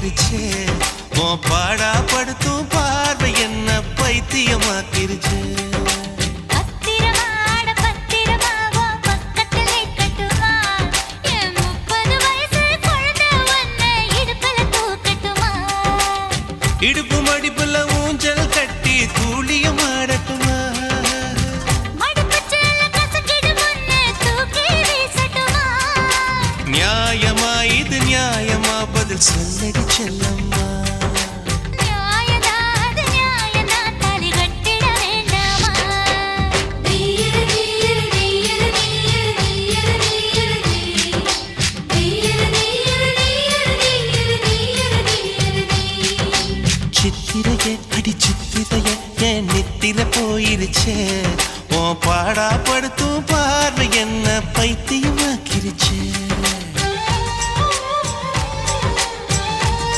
போயிருச்சே உன் பாடா படுத்தும் பார்வை என்ன பைத்தியமாக்கிருச்சு இடுப்பு மடிப்புல ஊஞ்சல் கட்டி தூளியம் ஆடட்டுமா நியாயமா இது நியாயமா பதில் சொல்லடி செல்லம்மா சித்திரையே அடி சித்திரையே என் நெத்தில போயிருச்சே உன் பாடா படுத்தும்